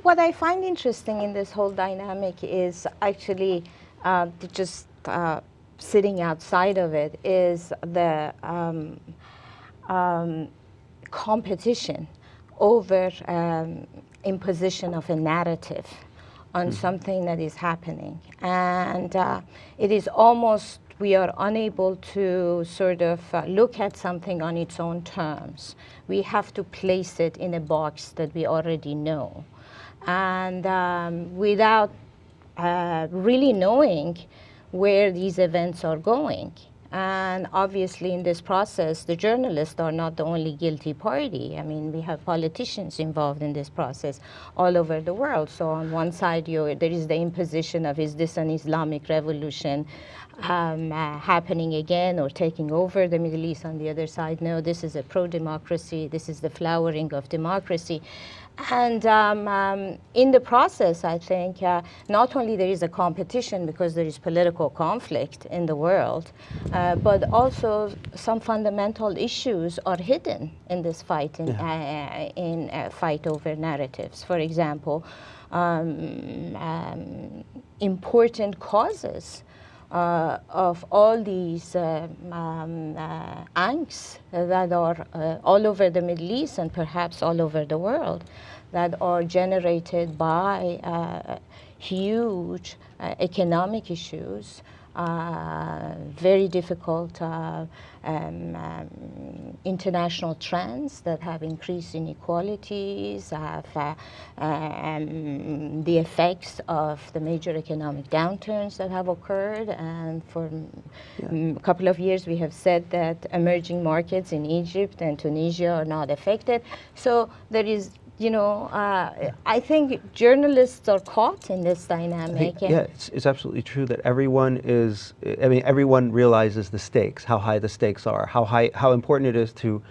what I find interesting in this whole dynamic is actually just sitting outside of it is the competition over imposition of a narrative on something that is happening. And it is almost, we are unable to sort of look at something on its own terms. We have to place it in a box that we already know. And without really knowing where these events are going. And obviously in this process, the journalists are not the only guilty party. I mean, we have politicians involved in this process all over the world. So on one side, there is the imposition of, is this an Islamic revolution happening again or taking over the Middle East? On the other side, no, this is a pro-democracy. This is the flowering of democracy. And in the process, I think, not only there is a competition because there is political conflict in the world, but also some fundamental issues are hidden in this fight, in fight over narratives. For example, important causes of all these angst that are all over the Middle East and perhaps all over the world, that are generated by huge economic issues, very difficult international trends that have increased inequalities, have the effects of the major economic downturns that have occurred. And for a couple of years we have said that emerging markets in Egypt and Tunisia are not affected. So there is, you know, I think journalists are caught in this dynamic. It's absolutely true that everyone is, I mean, everyone realizes the stakes, how high the stakes are, how important it is to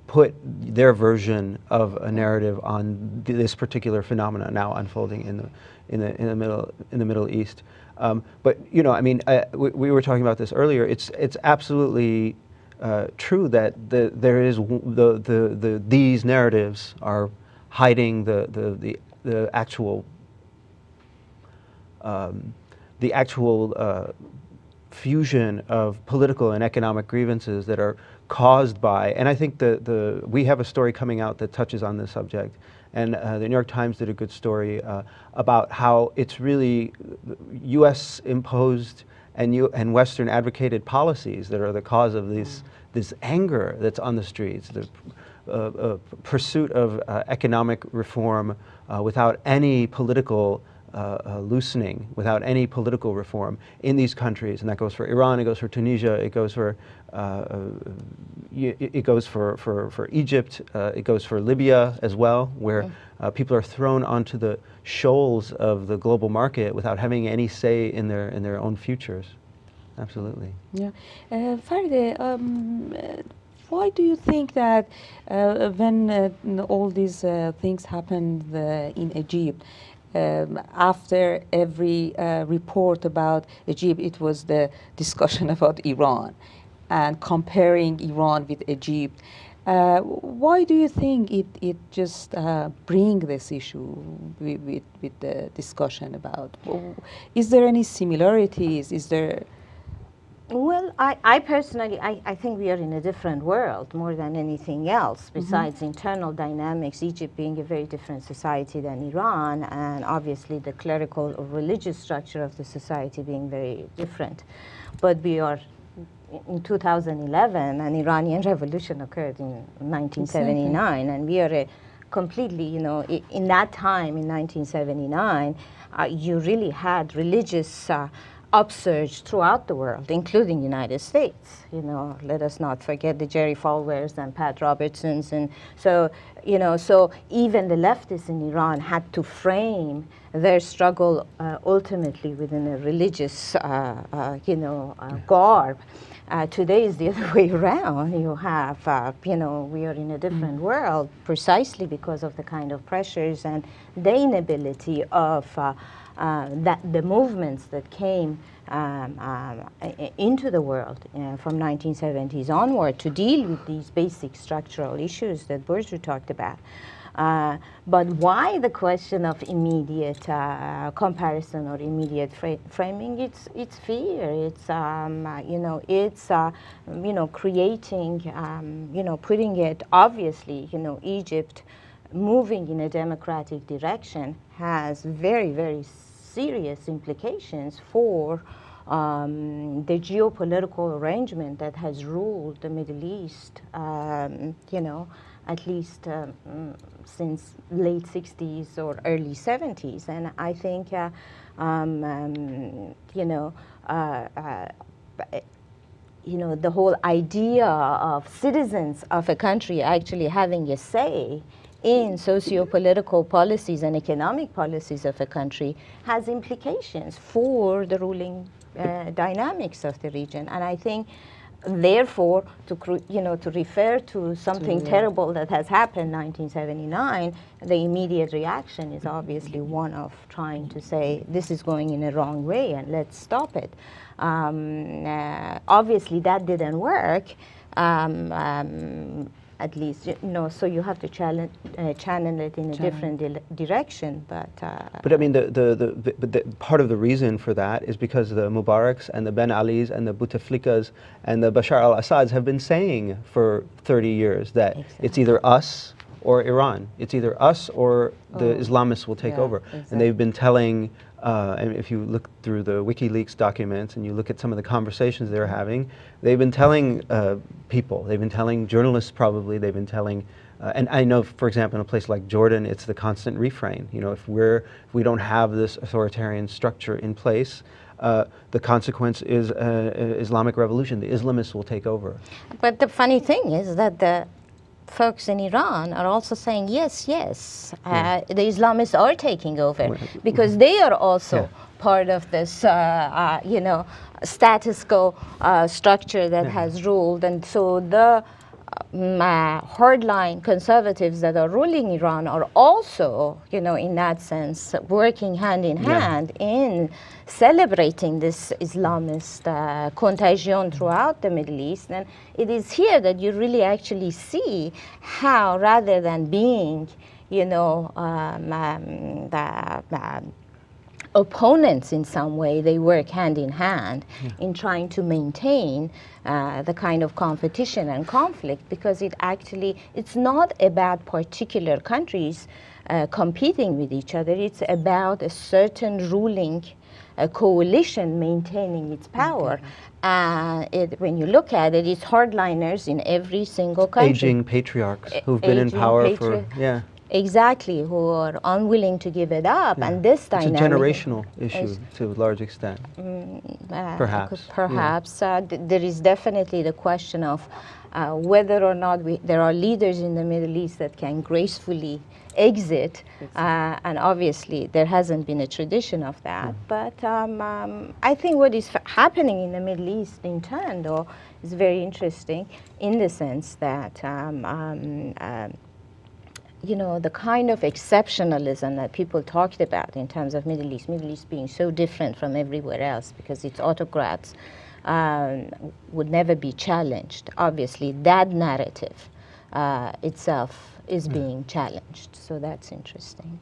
put their version of a narrative on this particular phenomena now unfolding in the Middle East. But you know, I mean, we were talking about this earlier. It's absolutely true that there is these narratives are hiding the actual fusion of political and economic grievances that are caused by, and I think we have a story coming out that touches on this subject, and the New York Times did a good story about how it's really U.S. imposed and Western advocated policies that are the cause of this anger that's on the streets, the pursuit of economic reform without any political loosening, without any political reform in these countries, and that goes for Iran, it goes for Tunisia, it goes for Egypt, it goes for Libya as well, where people are thrown onto the shoals of the global market without having any say in their own futures. Absolutely. Yeah, Farideh, why do you think that when all these things happened in Egypt, after every report about Egypt, it was the discussion about Iran and comparing Iran with Egypt? Why do you think it just bring this issue with the discussion about? Is there any similarities? Is there? Well, I personally, I think we are in a different world more than anything else, besides internal dynamics, Egypt being a very different society than Iran, and obviously the clerical or religious structure of the society being very different. But we are, in 2011, an Iranian revolution occurred in 1979, and we are a completely, you know, in that time, in 1979, you really had religious upsurge throughout the world, including United States. You know, let us not forget the Jerry Falwell's and Pat Robertson's, and so, you know, so even the leftists in Iran had to frame their struggle ultimately within a religious, garb. Today is the other way around. You have, we are in a different world precisely because of the kind of pressures and the inability of the movements that came into the world from 1970s onward to deal with these basic structural issues that Borzou talked about. But why the question of immediate comparison or immediate framing? It's fear. It's creating, putting it obviously. Egypt moving in a democratic direction has very, very serious implications for the geopolitical arrangement that has ruled the Middle East, at least since late 60s or early 70s. And I think, the whole idea of citizens of a country actually having a say in socio-political policies and economic policies of a country has implications for the ruling dynamics of the region. And I think, therefore, to refer to something terrible that has happened in 1979, the immediate reaction is obviously one of trying to say this is going in a wrong way and let's stop it. Obviously, that didn't work. At least, so you have to channel it in a different direction. But I mean, the part of the reason for that is because the Mubaraks and the Ben Alis and the Bouteflikas and the Bashar al-Assads have been saying for 30 years that it's either us or Iran. It's either us or the Islamists will take over. Exactly. And they've been telling, and if you look through the WikiLeaks documents and you look at some of the conversations they're having, they've been telling people, they've been telling journalists probably, they've been telling, and I know, for example, in a place like Jordan, it's the constant refrain. If we don't have this authoritarian structure in place, the consequence is Islamic revolution. The Islamists will take over. But the funny thing is that the folks in Iran are also saying, yes, the Islamists are taking over, because they are also part of this, status quo structure that has ruled. And so the hardline conservatives that are ruling Iran are also, in that sense, working hand in hand in celebrating this Islamist contagion throughout the Middle East. And it is here that you really actually see how, rather than being, opponents in some way, they work hand in hand in trying to maintain the kind of competition and conflict, because it's not about particular countries competing with each other. It's about a certain ruling coalition maintaining its power. When you look at it, it's hardliners in every single country. Aging patriarchs who've been in power for, Exactly, who are unwilling to give it up. And this dynamic... It's a generational issue to a large extent. Perhaps. There is definitely the question of whether or not there are leaders in the Middle East that can gracefully exit. And obviously, there hasn't been a tradition of that. But I think what is happening in the Middle East, in turn, though, is very interesting in the sense that the kind of exceptionalism that people talked about in terms of Middle East being so different from everywhere else because its autocrats would never be challenged. Obviously, that narrative itself is being challenged. So that's interesting.